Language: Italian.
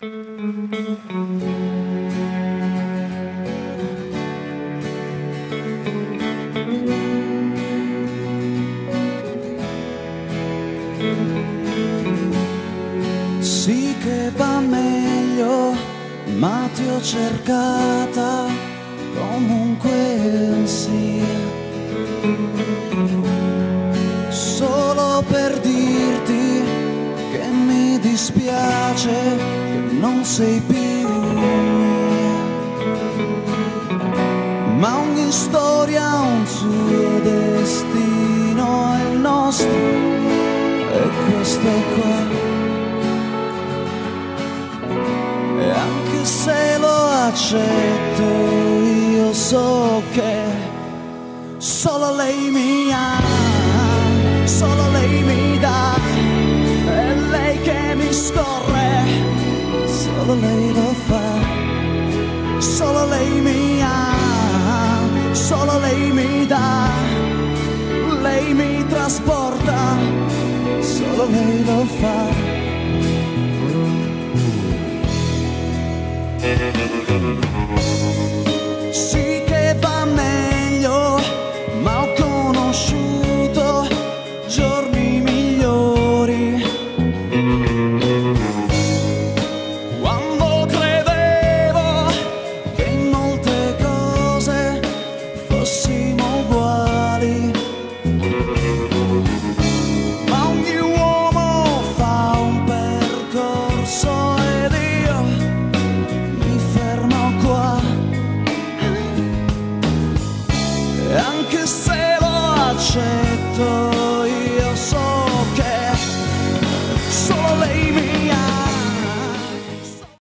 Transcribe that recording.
Sì che va meglio, ma ti ho cercata comunque sia, solo per dirti che mi dispiace che non sei più mia, ma ogni storia ha un suo destino e il nostro è questo qua. E anche se lo accetto, io so che solo lei mi ama, solo lei mi dà, è lei che mi scorre, solo lei lo fa, solo lei mi ama, solo lei mi dà, lei mi trasporta, solo lei lo fa.